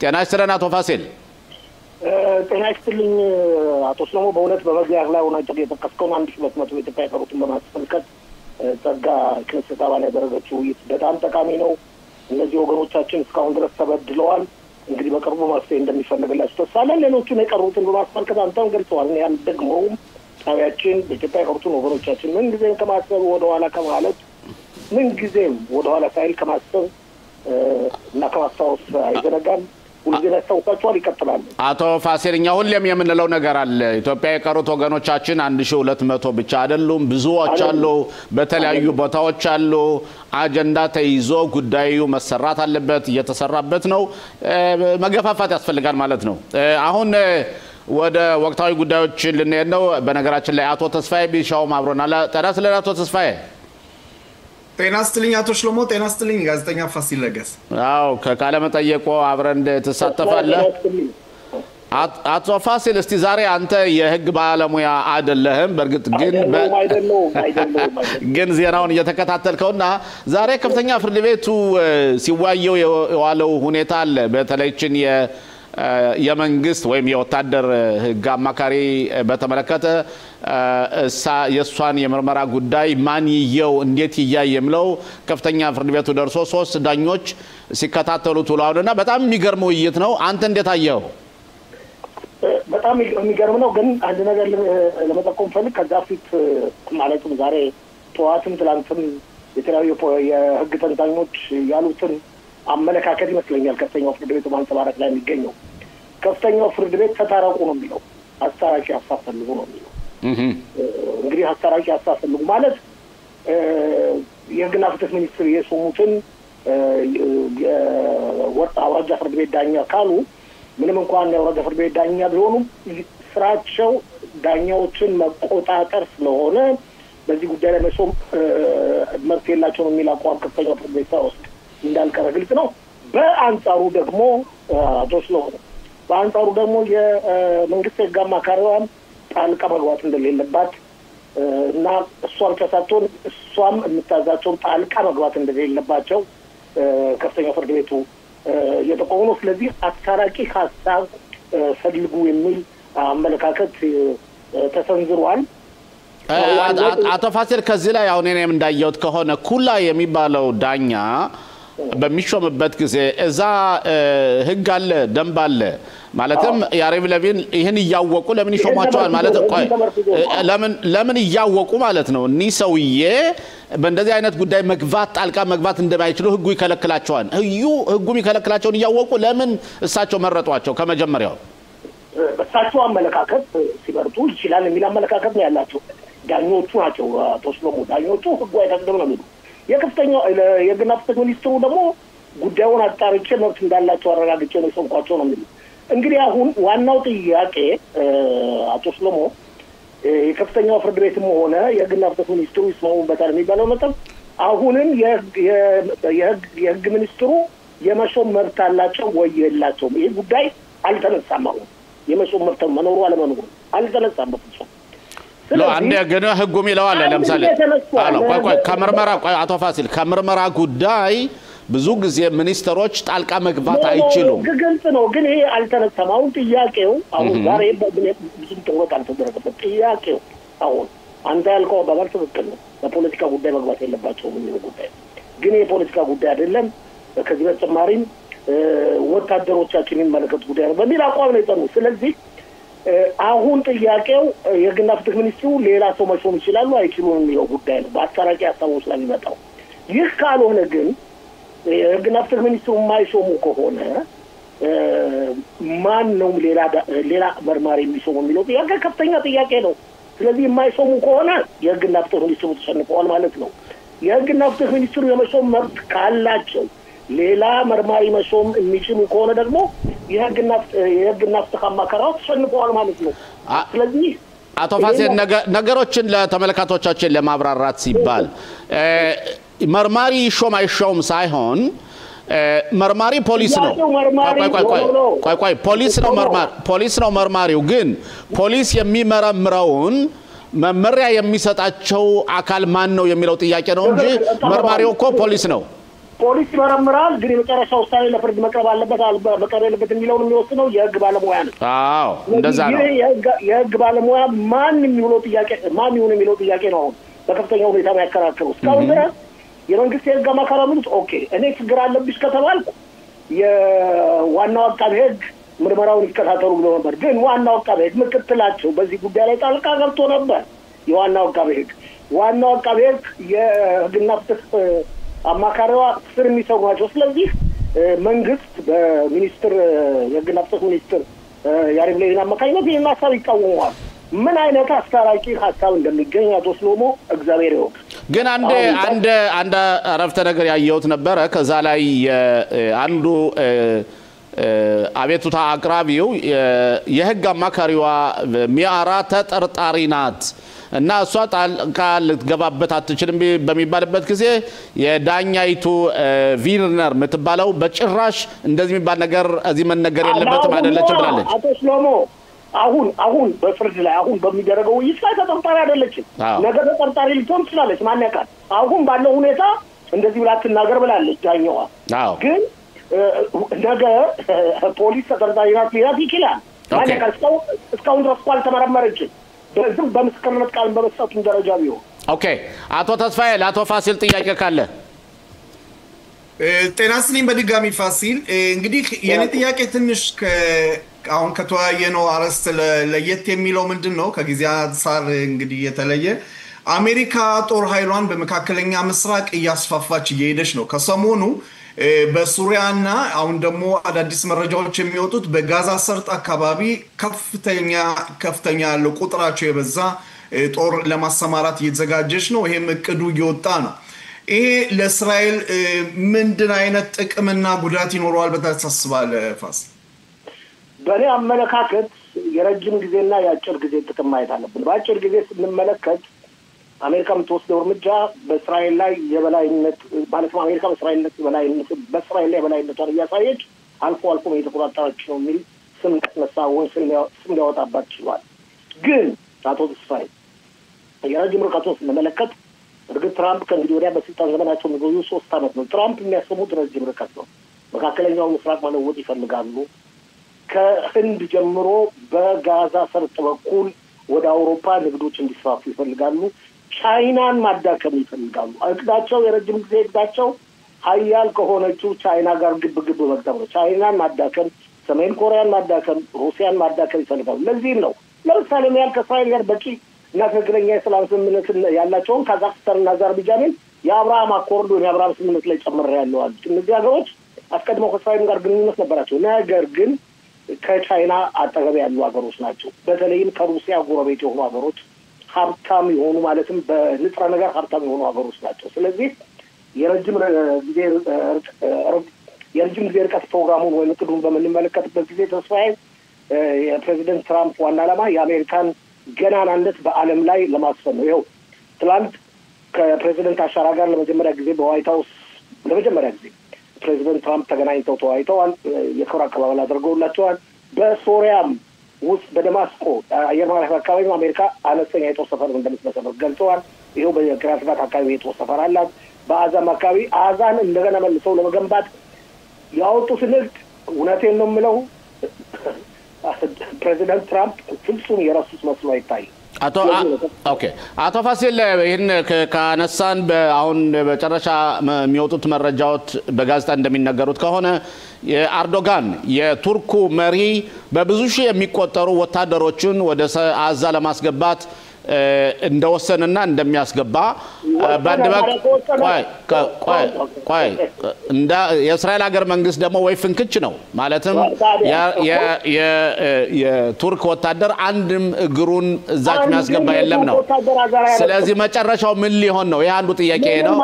ጤና ይስጥልን አቶ ፋሲል። ጤና ይስጥልኝ አቶ ሰለሞ። በእውነት በመግቢያ ላይ ሆናችሁ የተከፈከውን 1200 ኢትዮጵያ የቀሩትን በማስመልከት ጸጋ ክነሰት አባል ያደረገችው ውይይት በጣም ጠቃሚ ነው። እነዚህ ወገኖቻችን እስካሁን ድረስ ተበድለዋል። እንግዲህ በቅርቡ መፍትሄ እንደሚፈልግላቸው ተስፋ አለን። ሌሎቹን የቀሩትን በማስመልከት አንተም ገልጸዋል። ያን ደግሞ ጣቢያችን በኢትዮጵያ የቀሩትን ወገኖቻችን ምን ጊዜም ከማሰብ ወደ ኋላ ከማለት ምን ጊዜም ወደ ኋላ ሳይል ከማሰብ እና ከማስታወስ አይዘነጋም። ሁልጊዜ ያስታውሳቸዋል፣ ይቀጥላሉ። አቶ ፋሲል እኛ ሁሌም የምንለው ነገር አለ። ኢትዮጵያ የቀሩት ወገኖቻችን 1200 ብቻ አይደሉም፣ ብዙዎች አሉ፣ በተለያዩ ቦታዎች አሉ። አጀንዳ ተይዞ ጉዳዩ መሰራት አለበት፣ እየተሰራበት ነው። መገፋፋት ያስፈልጋል ማለት ነው። አሁን ወደ ወቅታዊ ጉዳዮች ልንሄድ ነው። በነገራችን ላይ አቶ ተስፋዬ ቢሻውም አብሮናል። ጤና ይስጥልኝ አቶ ተስፋዬ። ጤና ይስጥልኝ አቶ ሰለሞ። ጤና ይስጥልኝ ጋዜጠኛ ፋሲል ለገሰ። አዎ ከቃለ መጠየቁ አብረን ተሳተፋለህ። አቶ ፋሲል እስቲ ዛሬ አንተ የህግ ባለሙያ አይደለህም፣ በርግጥ ግን ዜናውን እየተከታተልከውና ዛሬ ከፍተኛ ፍርድ ቤቱ ሲዋየው የዋለው ሁኔታ አለ። በተለይችን የመንግስት ወይም የወታደር ህግ አማካሪ በተመለከተ የሷን የምርመራ ጉዳይ ማን ይየው እንዴት ይያይ የሚለው ከፍተኛ ፍርድ ቤቱ ደርሶ 3 ዳኞች ሲከታተሉት ውለዋልና በጣም የሚገርም ውይይት ነው። አንተ እንዴት አየው? በጣም የሚገርም ነው። ግን አንድ ነገር ለመጠቆም ፈልግ ከዛ ፊት ማለትም ዛሬ ጠዋትም ትላንትም የተለያዩ የህግ ተንታኞች ያሉትን አመለካከት ይመስለኛል ከፍተኛው ፍርድ ቤት ማንጸባረቅ ላይ የሚገኘው። ከፍተኛው ፍርድ ቤት ተታረቁ ነው የሚለው፣ አስታራቂ ሀሳብ ፈልጉ ነው የሚለው። እንግዲህ አስታራቂ ሀሳብ ፈልጉ ማለት የህግና ፍትህ ሚኒስትር የሾሙትን የወጣ አውራጃ ፍርድ ቤት ዳኛ ካሉ ምንም እንኳን የአውራጃ ፍርድ ቤት ዳኛ ቢሆኑም ስራቸው ዳኛዎችን መቆጣጠር ስለሆነ በዚህ ጉዳይ ላይ መሾም መብት የላቸውም የሚል አቋም ከፍተኛው ፍርድ ቤት ሳይወስድ እንዳልቀረ ግልጽ ነው። በአንጻሩ ደግሞ የመንግስት ህግ አማካሪዋን ጣልቃ መግባት እንደሌለባት እና እሷም ተሳትቶን እሷም የምታዛቸውን ጣልቃ መግባት እንደሌለባቸው ከፍተኛው ፍርድ ቤቱ የጠቆሙ ነው። ስለዚህ አስታራቂ ሀሳብ ፈልጉ የሚል አመለካከት ተሰንዝሯል። አቶ ፋሲል ከዚህ ላይ አሁን እኔም እንዳየሁት ከሆነ ኩላ የሚባለው ዳኛ በሚሾምበት ጊዜ እዛ ህግ አለ፣ ደንብ አለ። ማለትም ያሬቭ ለቪን ይሄን ያወቁ ለምን ይሾማቸዋል ማለት ቆይ ለምን ያወቁ ማለት ነው። እኒ ሰውዬ በእንደዚህ አይነት ጉዳይ መግባት ጣልቃ መግባት እንደማይችሉ ህጉ ይከለክላቸዋል። ህጉ ይከለክላቸውን ያወቁ ለምን እሳቸው መረጧቸው? ከመጀመሪያው በእሳቸው አመለካከት ሲበርቱ ይችላል የሚል አመለካከት ነው ያላቸው ዳኞቹ ናቸው። አቶ ሰለሞ ዳኞቹ ህጉ አይፈቅድም ነው የሚሉ። የከፍተኛው የህግና ፍትህ ሚኒስትሩ ደግሞ ጉዳዩን አጣርቼ መብት እንዳላቸው አረጋግጬ ነው የሾምኳቸው ነው የሚሉ። እንግዲህ አሁን ዋናው ጥያቄ አቶ ሰለሞ የከፍተኛው ፍርድ ቤትም ሆነ የህግና ፍትህ ሚኒስትሩ ይስማሙበታል የሚባለው ነጥብ አሁንም የህግ ሚኒስትሩ የመሾም መብት አላቸው ወይ የላቸውም? ይህ ጉዳይ አልተነሳም። አሁን የመሾም መብት መኖሩ አለመኖሩ አልተነሳም በፍጹም። አንዴ ግን ህጉም ይለዋል። ለምሳሌ ከምርመራ አቶ ፋሲል ከምርመራ ጉዳይ ብዙ ጊዜ ሚኒስትሮች ጣልቃ መግባት አይችሉም። ግልጽ ነው። ግን ይሄ አልተነሳም። አሁን ጥያቄው አሁን ዛሬ ብዙ ትኩረት አልተደረገበት ጥያቄው አሁን አንተ ያልከው በባል ትክክል ነው። በፖለቲካ ጉዳይ መግባት የለባቸውም የሚለው ጉዳይ ግን የፖለቲካ ጉዳይ አይደለም። ከዚህ በተጨማሪም ወታደሮቻችን የሚመለከት ጉዳይ ነው በሚል አቋም ነው የጸኑ። ስለዚህ አሁን ጥያቄው የህግና ፍትህ ሚኒስትሩ ሌላ ሰው መሾም ይችላሉ አይችሉም የሚለው ጉዳይ ነው በአስታራቂ ሀሳቦች ላይ የሚመጣው። ይህ ካልሆነ ግን የህግና ፍትህ ሚኒስትሩ የማይሾሙ ከሆነ ማን ነው ሌላ መርማሪ የሚሾሙ የሚለው ጥያቄ ከፍተኛ ጥያቄ ነው። ስለዚህ የማይሾሙ ከሆነ የህግና ፍትህ ሚኒስትሩ ተሸንፈዋል ማለት ነው። የህግና ፍትህ ሚኒስትሩ የመሾም መብት ካላቸው ሌላ መርማሪ መሾም የሚችሉ ከሆነ ደግሞ የህግና ፍትህ አማካሪዎች ተሸንፈዋል ማለት ነው። ስለዚህ አቶ ፋሲል ነገሮችን ለተመልካቾቻችን ለማብራራት ሲባል መርማሪ ሾም አይሾም ሳይሆን መርማሪ ፖሊስ ነው። ቆይ ፖሊስ ነው መርማሪው። ግን ፖሊስ የሚመረምረውን መመሪያ የሚሰጣቸው አካል ማን ነው የሚለው ጥያቄ ነው እንጂ መርማሪው እኮ ፖሊስ ነው። ፖሊስ ይመረምራል ግን የመጨረሻው ውሳኔ ለፍርድ መቅረብ አለበት መቅረብ የለበት የሚለውን የሚወስነው የህግ ባለሙያ ነው አዎ እንደዛ ነው የህግ ባለሙያ ማን የሚለው ጥያቄ ነው በከፍተኛ ሁኔታ የሚያከራክረው እስካሁን ድረስ የመንግስት የህግ አማካሪ ምንጭ ኦኬ እኔ ችግር አለብሽ ከተባልኩ የዋናው አቃቤ ህግ ምርመራውን ይከታተሉ ብሎ ነበር ግን ዋናው አቃቤ ህግ ምክትላቸው በዚህ ጉዳይ ላይ ጣልቃ ገብቶ ነበር የዋናው አቃቤ ህግ የህግና ፍትህ አማካሪዋ ስር የሚሰሩ ናቸው ስለዚህ መንግስት በሚኒስትር የህግና ፍትህ ሚኒስትር ያሪፍ ለይን አማካኝነት ይህን ሀሳብ ይቃወማል ምን አይነት አስታራቂ ሀሳብ እንደሚገኝ አቶ ሰሎሞ እግዚአብሔር ይወቅ ግን አንድ አረፍተ ነገር ያየሁት ነበር ከዛ ላይ አንዱ አቤቱታ አቅራቢው የህግ አማካሪዋ ሚያራ ተጠርጣሪ ናት እና እሷ ጣልቃ ልትገባበት አትችልም በሚባልበት ጊዜ የዳኛይቱ ቪርነር የምትባለው በጭራሽ እንደዚህ የሚባል ነገር እዚህ መነገር የለበትም አይደለችም ብላለች አቶ ሰሎሞ አሁን በፍርድ ላይ አሁን በሚደረገው ውይይት ላይ ተጠርጣሪ አይደለችም ነገ ተጠርጣሪ ልትሆን ትችላለች ማን ያውቃል አሁን ባለው ሁኔታ እንደዚህ ብላ ትናገር ብላለች ዳኛዋ ግን ነገ ፖሊስ ተጠርጣሪ ናት ሊላት ይችላል ማን ያውቃል እስካሁን ድረስ አልተመረመረችም በዝም በምስክርነት ቃል በመስጠቱ ደረጃ ቢሆን ኦኬ አቶ ተስፋዬ ለአቶ ፋሲል ጥያቄ ካለ ጤና ይስጥልኝ በድጋሚ ፋሲል እንግዲህ የኔ ጥያቄ ትንሽ አሁን ከተወያየነው አረስት ለየት የሚለው ምንድነው ከጊዜ አንፃር እንግዲህ የተለየ አሜሪካ ጦር ኃይሏን በመካከለኛ ምስራቅ እያስፋፋች እየሄደች ነው ከሰሞኑ በሱሪያና አሁን ደግሞ አዳዲስ መረጃዎች የሚወጡት በጋዛ ሰርጥ አካባቢ ከፍተኛ ያለው ቁጥራቸው የበዛ ጦር ለማሰማራት እየተዘጋጀች ነው ይሄም እቅዱ እየወጣ ነው ይሄ ለእስራኤል ምንድን አይነት ጥቅምና ጉዳት ይኖረዋል በተሳስባለ ፋሲል በእኔ አመለካከት የረጅም ጊዜና የአጭር ጊዜ ጥቅም ማየት አለብን በአጭር ጊዜ ስንመለከት አሜሪካ የምትወስደው እርምጃ በእስራኤል ላይ የበላይነት ማለት አሜሪካ በእስራኤል ላይ የበላይነቷን እያሳየች አልፎ እየተቆጣጠረች ነው የሚል ስም ነሳውን ስም ሊያወጣባት ችሏል ግን አቶ ተስፋዬ የረጅም ርቀቱን ስንመለከት እርግጥ ትራምፕ ከእንግዲህ ወዲያ በስልጣን ዘመናቸው የሚቆዩ 3 ዓመት ነው ትራምፕ የሚያስሙት ረጅም ርቀት ነው መካከለኛው ምስራቅ መለወጥ ይፈልጋሉ ከህንድ ጀምሮ በጋዛ ሰርጥ በኩል ወደ አውሮፓ ንግዶች እንዲስፋፉ ይፈልጋሉ ቻይናን ማዳከም ይፈልጋሉ እቅዳቸው የረጅም ጊዜ እቅዳቸው ሀያል ከሆነችው ቻይና ጋር ግብ መግጠም ነው ቻይናን ማዳከም ሰሜን ኮሪያን ማዳከም ሩሲያን ማዳከም ይፈልጋሉ ለዚህ ነው ለምሳሌ ከእስራኤል ጋር በቂ እና ትክክለኛ የሰላም ስምምነት ያላቸውን ካዛክስታንና አዘርባይጃንን የአብርሃም አኮርድ ወይም የአብርሃም ስምምነት ላይ ጨምረዋል እነዚህ ሀገሮች አስቀድመው ከእስራኤል ጋር ግንኙነት ነበራቸው ነገር ግን ከቻይና አጠገብ ያሉ ሀገሮች ናቸው በተለይም ከሩሲያ ጎረቤት የሆኑ ሀገሮች ሀብታም የሆኑ ማለትም በንጥረ ነገር ሀብታም የሆኑ ሀገሮች ናቸው ስለዚህ የረጅም ጊዜ ርቀት ፕሮግራሙን ወይ እቅዱን በምንመለከትበት ጊዜ ተስፋዬ የፕሬዚደንት ትራምፕ ዋና ዓላማ የአሜሪካን ገናናነት በዓለም ላይ ለማስፈን ነው ይኸው ትላንት ከፕሬዚደንት አሻራ ጋር ለመጀመሪያ ጊዜ በዋይት ሃውስ ፕሬዚደንት ትራምፕ ተገናኝተው ተወያይተዋል የክብር አቀባበል አድርገውላቸዋል በሶሪያም ውስጥ በደማስቆ አየር ማረፊያ አካባቢ አሜሪካ አነስተኛ የጦር ሰፈር እንደምትመሰረት ገልጸዋል ይኸው በክራስባት አካባቢ የጦር ሰፈር አላት በአዛም አካባቢ አዛን እንደገና መልሰው ለመገንባት ያወጡት ንግድ እውነቴን ነው የምለው ፕሬዚደንት ትራምፕ ፍጹም የረሱት መስሎ አይታይ አቶ ፋሲል ይህን ካነሳን አሁን በመጨረሻ የሚወጡት መረጃዎች በጋዜጣ እንደሚነገሩት ከሆነ የአርዶጋን የቱርኩ መሪ በብዙ ሺህ የሚቆጠሩ ወታደሮችን ወደ አዛ ለማስገባት እንደወሰነና እንደሚያስገባ ባንድ ቆይ የእስራኤል ሀገር መንግስት ደግሞ ወይ ፍንክች ነው ማለትም የቱርክ ወታደር አንድም እግሩን እዛች የሚያስገባ የለም ነው ስለዚህ መጨረሻው ምን ሊሆን ነው ይሄ አንዱ ጥያቄ ነው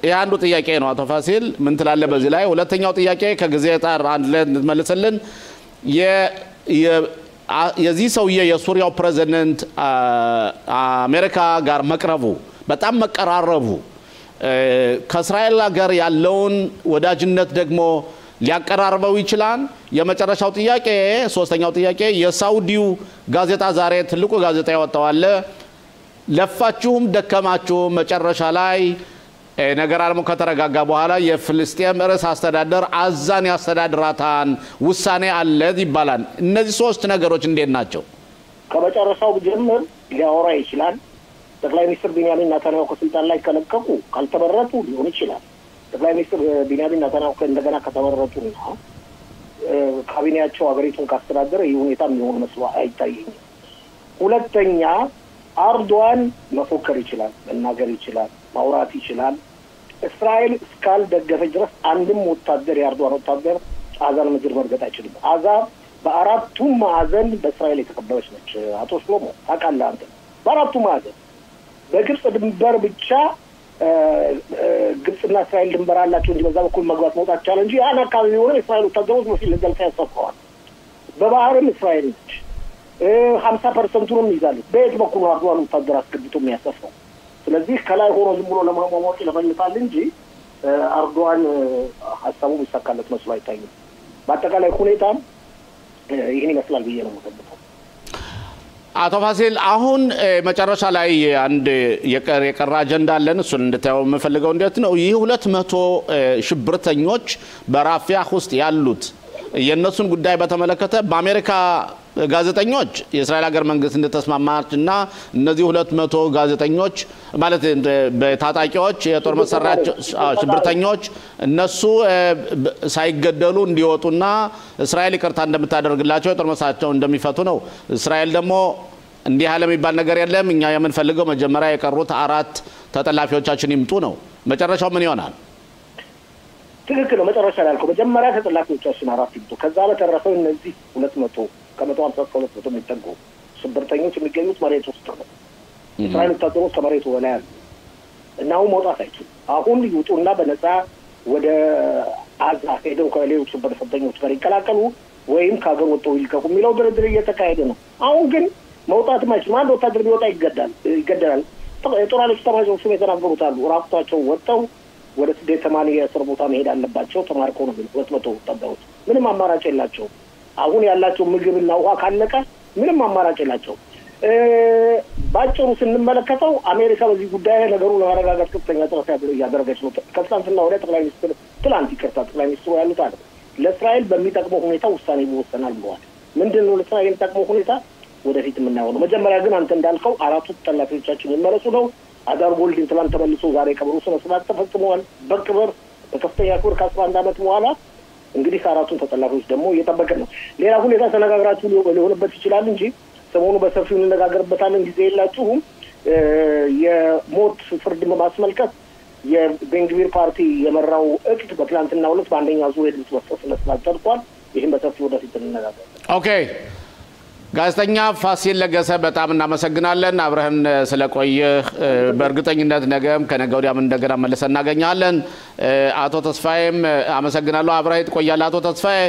ይሄ አንዱ ጥያቄ ነው አቶ ፋሲል ምን ትላለህ በዚህ ላይ ሁለተኛው ጥያቄ ከጊዜ ጣር አንድ ላይ እንድትመልስልን የዚህ ሰውዬ የሱሪያው ፕሬዝዳንት አሜሪካ ጋር መቅረቡ በጣም መቀራረቡ ከእስራኤል ጋር ያለውን ወዳጅነት ደግሞ ሊያቀራርበው ይችላል የመጨረሻው ጥያቄ ሶስተኛው ጥያቄ የሳውዲው ጋዜጣ ዛሬ ትልቁ ጋዜጣ ያወጣው አለ ለፋችሁም ደከማችሁም መጨረሻ ላይ ነገር አልሞ ከተረጋጋ በኋላ የፍልስጤም ርዕሰ አስተዳደር አዛን ያስተዳድራታን ውሳኔ አለ ይባላል። እነዚህ ሶስት ነገሮች እንዴት ናቸው? ከመጨረሻው ጀምር ሊያወራ ይችላል። ጠቅላይ ሚኒስትር ቢንያሚን ኔታንያሁ ከስልጣን ላይ ከለቀቁ ካልተመረጡ ሊሆን ይችላል። ጠቅላይ ሚኒስትር ቢንያሚን ኔታንያሁ እንደገና ከተመረጡና ካቢኔያቸው ሀገሪቱን ካስተዳደረ ይህ ሁኔታ የሚሆን መስሎ አይታየኝም። ሁለተኛ አርዶዋን መፎከር ይችላል፣ መናገር ይችላል፣ ማውራት ይችላል። እስራኤል እስካልደገፈች ድረስ አንድም ወታደር የአርዶዋን ወታደር አዛን ምድር መርገጥ አይችልም። አዛ በአራቱም ማዕዘን በእስራኤል የተከበበች ነች። አቶ ሽሎሞ ታውቃለህ አንተ። በአራቱም ማዕዘን በግብጽ ድንበር ብቻ ግብጽና እስራኤል ድንበር አላቸው እንጂ በዛ በኩል መግባት መውጣት ይቻላል እንጂ ያን አካባቢ የሆነ የእስራኤል ወታደሮች በፊት ለገልታ ያሰፍረዋል። በባህርም እስራኤል ነች 50% ይዛለች። በየት በኩል ነው አርዶዋን ወታደር አስገብቶ የሚያሰፍረው? ስለዚህ ከላይ ሆኖ ዝም ብሎ ለማሟሟቅ ይለፈልፋል እንጂ አርዶዋን ሀሳቡ ይሳካለት መስሎ አይታይም። በአጠቃላይ ሁኔታም ይህን ይመስላል ብዬ ነው የምገምተው። አቶ ፋሲል አሁን መጨረሻ ላይ አንድ የቀረ አጀንዳ አለን። እሱን እንድታየው የምፈልገው እንዴት ነው ይህ 200 ሽብርተኞች በራፊያህ ውስጥ ያሉት የነሱን ጉዳይ በተመለከተ በአሜሪካ ጋዜጠኞች የእስራኤል ሀገር መንግስት እንደተስማማችና እነዚህ 200 ጋዜጠኞች ማለት በታጣቂዎች የጦር መሳሪያቸው ሽብርተኞች እነሱ ሳይገደሉ እንዲወጡና እስራኤል ይቅርታ እንደምታደርግላቸው የጦር መሳሪያቸው እንደሚፈቱ ነው። እስራኤል ደግሞ እንዲህ ያለ የሚባል ነገር የለም፣ እኛ የምንፈልገው መጀመሪያ የቀሩት 4 ተጠላፊዎቻችን ይምጡ ነው። መጨረሻው ምን ይሆናል? ትክክል ነው። መጨረሻ ላይ ያልከው መጀመሪያ ተጠላፊዎቻችን 4 ይምጡ። ከዛ በተረፈው እነዚህ 200 ከ150 የሚጠጉ ሽብርተኞች የሚገኙት መሬት ውስጥ ነው። እስራኤል ወታደሮች ከመሬቱ በላይ አሉ እና አሁን መውጣት አይችሉም። አሁን ይውጡና በነፃ ወደ አዛ ሄደው ከሌሎች ሽብርተኞች ጋር ይቀላቀሉ ወይም ከሀገር ወጥተው ይልቀቁ የሚለው ድርድር እየተካሄደ ነው። አሁን ግን መውጣትም አይችሉም። አንድ ወታደር ቢወጣ ይገደላል። የጦር ኃይሎች ኤታማዦር የተናገሩት አሉ። ራቁታቸው ወጥተው ወደ ስደት ተማኒ የእስር ቦታ መሄድ አለባቸው። ተማርከው ነው 200 ወታደሮች። ምንም አማራጭ የላቸው። አሁን ያላቸው ምግብና ውሃ ካለቀ ምንም አማራጭ የላቸው። ባጭሩ ስንመለከተው አሜሪካ በዚህ ጉዳይ ነገሩን ለማረጋጋት ከፍተኛ ጥረት እያደረገች ነው። ከትናንትና ወዲያ ጠቅላይ ሚኒስትሩ ያሉት አለ ለእስራኤል በሚጠቅመው ሁኔታ ውሳኔ ይወሰናል ብለዋል። ምንድነው ለእስራኤል የሚጠቅመው ሁኔታ ወደፊት የምናየው ነው። መጀመሪያ ግን አንተ እንዳልከው 4 ተጠላፊዎቻችን ይመለሱ ነው። አዳር ጎልድን ትላንት ተመልሶ ዛሬ ቀብሩ ስነ ስርዓት ተፈጽሟል። በክብር በከፍተኛ ክብር ከ11 ዓመት በኋላ እንግዲህ 4ቱን ተጠላፊዎች ደግሞ እየጠበቅን ነው። ሌላ ሁኔታ ተነጋግራችሁ ሊሆንበት ይችላል እንጂ ሰሞኑ በሰፊው እንነጋገርበታለን። ጊዜ የላችሁም። የሞት ፍርድ በማስመልከት የቤንግቪር ፓርቲ የመራው እቅድ በትላንትናው ዕለት በአንደኛ ዙር የድምፅ መስጠት ስለስላል ተደርጓል። ይህም በሰፊው ወደፊት እንነጋገራለን። ኦኬ ጋዜጠኛ ፋሲል ለገሰ በጣም እናመሰግናለን። አብረህን ስለቆየህ በእርግጠኝነት ነገም ከነገ ወዲያም እንደገና መልሰን እናገኛለን። አቶ ተስፋዬም አመሰግናለሁ። አብረህ ትቆያለህ አቶ ተስፋዬ።